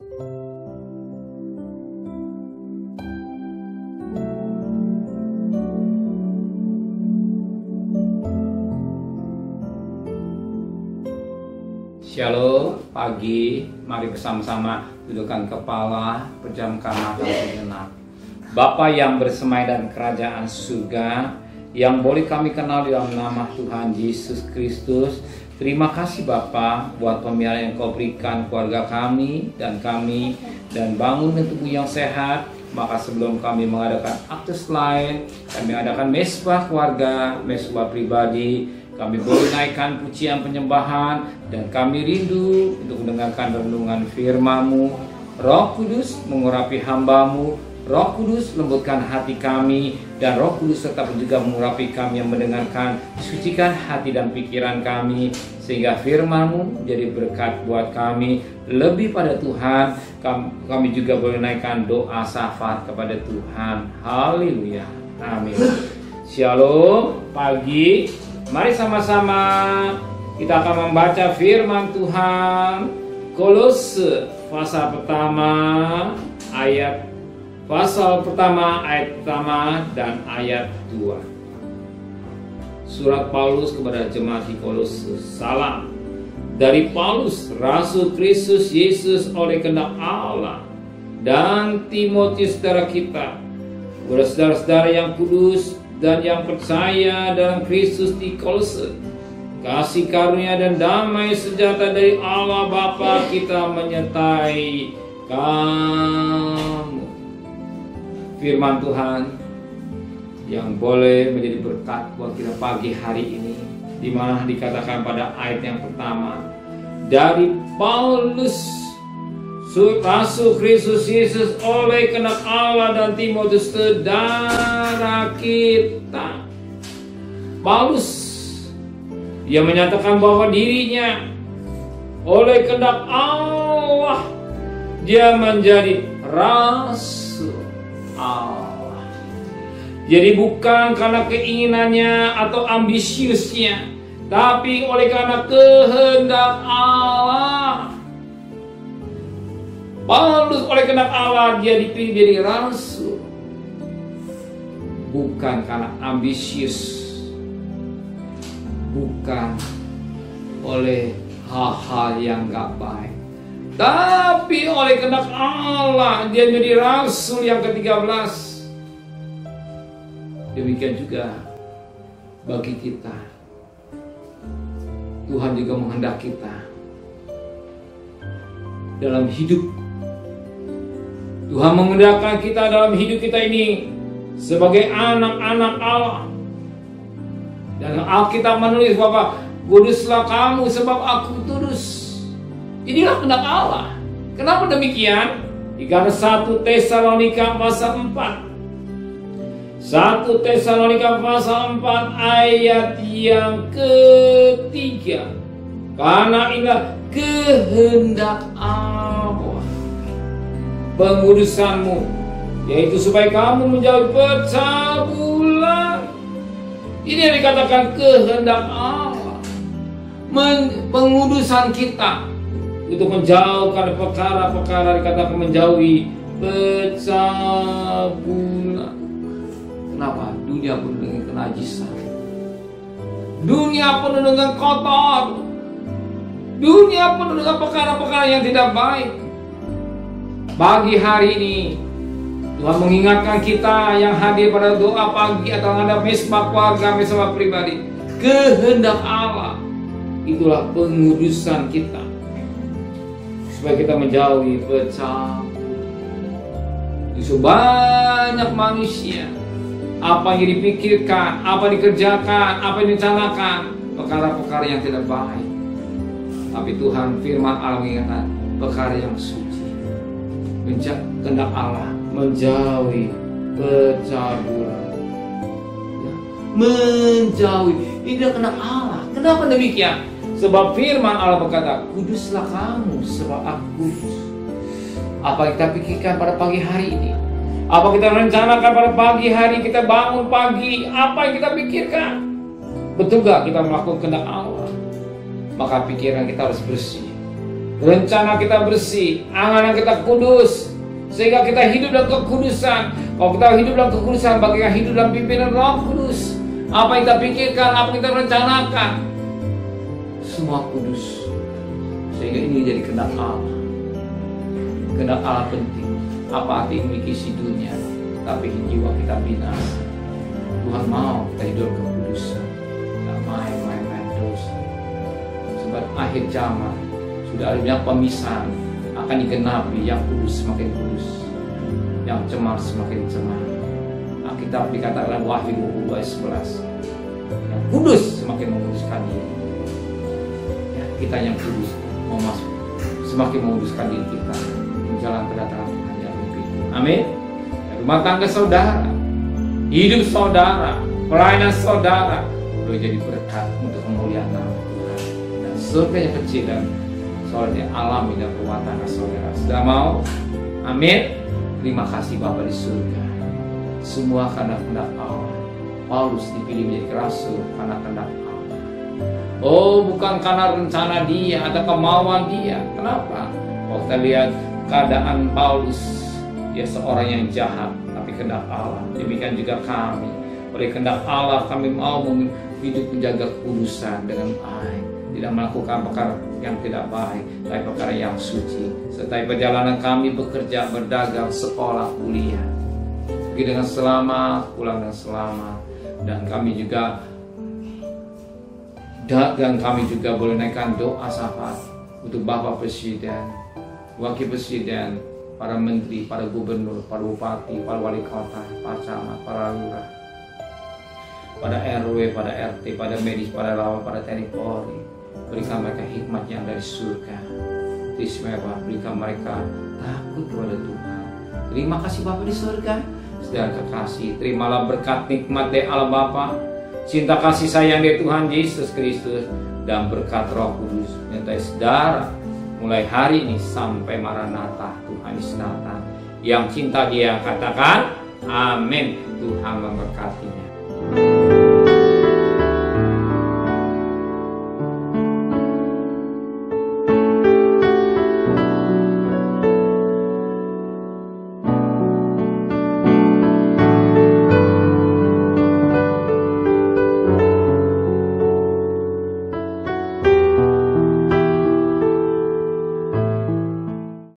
Shalom, pagi, mari bersama-sama dudukkan kepala, pejamkan mata sejenak. Bapa yang bersemai dan kerajaan surga, yang boleh kami kenal dalam nama Tuhan Yesus Kristus. Terima kasih Bapa buat pemeliharaan yang Kau berikan keluarga kami, dan bangun tubuh yang sehat. Maka sebelum kami mengadakan akte lain, kami adakan mesbah keluarga, mesbah pribadi. Kami boleh naikkan pujian penyembahan, dan kami rindu untuk mendengarkan renungan firman-Mu. Roh Kudus mengurapi hamba-Mu, Roh Kudus lembutkan hati kami, dan Roh Kudus tetap juga mengurapi kami yang mendengarkan. Sucikan hati dan pikiran kami, sehingga firman-Mu menjadi berkat buat kami. Lebih pada Tuhan, kami juga boleh naikkan doa syafaat kepada Tuhan. Haleluya, amin. Shalom, pagi. Mari sama-sama kita akan membaca firman Tuhan. Kolose pasal pertama ayat pertama dan ayat 2. Surat Paulus kepada jemaat di Kolose. Salam dari Paulus, Rasul Kristus Yesus oleh kehendak Allah, dan Timotius saudara kita, kepada saudara-saudara yang kudus dan yang percaya dalam Kristus di Kolose. Kasih karunia dan damai sejahtera dari Allah Bapa kita menyertai kamu. Firman Tuhan yang boleh menjadi berkat buat kita pagi hari ini, di mana dikatakan pada ayat yang pertama, dari Paulus, Rasul Kristus Yesus oleh kehendak Allah, dan Timotius saudara kita. Paulus, dia menyatakan bahwa dirinya oleh kehendak Allah dia menjadi rasul Allah. Jadi bukan karena keinginannya atau ambisiusnya, tapi oleh karena kehendak Allah. Paulus oleh kehendak Allah dia dipilih jadi rasul, bukan karena ambisius, bukan oleh hal-hal yang gak baik, tapi oleh kehendak Allah dia menjadi rasul yang ke-13. Demikian juga bagi kita, Tuhan juga menghendaki kita dalam hidup. Tuhan menghendaki kita dalam hidup kita ini sebagai anak-anak Allah. Dan Alkitab menulis bahwa kuduslah kamu sebab aku kudus. Inilah kehendak Allah. Kenapa demikian? Karena 1 Tesalonika pasal 4. 1 Tesalonika pasal 4 ayat yang ketiga. Karena inilah kehendak Allah, pengudusanmu, yaitu supaya kamu menjauhi percabulan. Ini yang dikatakan kehendak Allah, pengudusan kita untuk menjauhkan perkara-perkara, dikatakan menjauhi percabulan. Kenapa? Dunia penuh dengan kenajisan, dunia penuh dengan kotor, dunia penuh dengan perkara-perkara yang tidak baik. Pagi hari ini Tuhan mengingatkan kita yang hadir pada doa pagi atau ada mesbah keluarga, mesbah pribadi. Kehendak Allah itulah pengudusan kita, supaya kita menjauhi percabulan. Justru banyak manusia, apa yang dipikirkan, apa yang dikerjakan, apa yang direncanakan, perkara-perkara yang tidak baik. Tapi Tuhan firman Allah mengingatkan perkara yang suci. Kehendak Allah menjauhi percabulan, ya, menjauhi. Ini kehendak Allah. Kenapa demikian? Sebab firman Allah berkata, kuduslah kamu sebab aku kudus. Apa kita pikirkan pada pagi hari ini? Apa kita rencanakan pada pagi hari? Kita bangun pagi, apa yang kita pikirkan? Betul gak kita melakukan kehendak Allah? Maka pikiran kita harus bersih, rencana kita bersih, angan kita kudus, sehingga kita hidup dalam kekudusan. Kalau kita hidup dalam kekudusan, bagaimana hidup dalam pimpinan Roh Kudus. Apa yang kita pikirkan, apa yang kita rencanakan, semua kudus. Sehingga ini jadi kehendak Allah. Kehendak Allah penting. Apa arti memiliki si dunia, tapi jiwa kita binasa. Tuhan mau kita hidup kekudusan, tidak main-main dosa. Sebab akhir zaman sudah ada banyak pemisahan, akan digenapi. Yang kudus semakin kudus, yang cemar semakin cemar. Alkitab dikatakan Wahyu 22 ayat 11, yang kudus semakin menguduskan diri. Ya, kita yang kudus mau masuk, semakin menguduskan diri kita menjalan kedatangan Tuhan yang lebih. Amin. Rumah tangga saudara, hidup saudara, pelayanan saudara boleh jadi berkat untuk kemuliaan nama Tuhan. Dan surga yang kecil dan soalnya alami dalam rumah tangga saudara. Sudah mau? Amin. Terima kasih Bapa di surga. Semua karena kehendak Allah. Paulus dipilih menjadi rasul karena kehendak Allah. Oh, bukan karena rencana dia atau kemauan dia. Kenapa? Kalau kita lihat keadaan Paulus, dia seorang yang jahat, tapi kehendak Allah. Demikian juga kami. Oleh kehendak Allah kami mau hidup menjaga kekudusan dengan baik, tidak melakukan perkara yang tidak baik, tapi perkara yang suci. Serta perjalanan kami bekerja, berdagang, sekolah, kuliah, pergi dengan selamat, pulang dengan selamat. Dan kami juga boleh naikkan doa syafaat untuk Bapak Presiden, Wakil Presiden, para menteri, para gubernur, para bupati, para wali kota, para camat, para lurah, pada RW, pada RT, pada medis, pada relawan, pada TNI Polri. Berikan mereka hikmat yang dari surga, istimewa. Berikan mereka takut kepada Tuhan. Terima kasih Bapa di surga. Saudara kekasih, terimalah berkat nikmat dari Allah Bapa, cinta kasih sayang dari Tuhan Yesus Kristus, dan berkat Roh Kudus menyertai saudara mulai hari ini sampai Maranatha, Tuhan Yesus datang. Yang cinta dia katakan amin. Tuhan memberkatinya.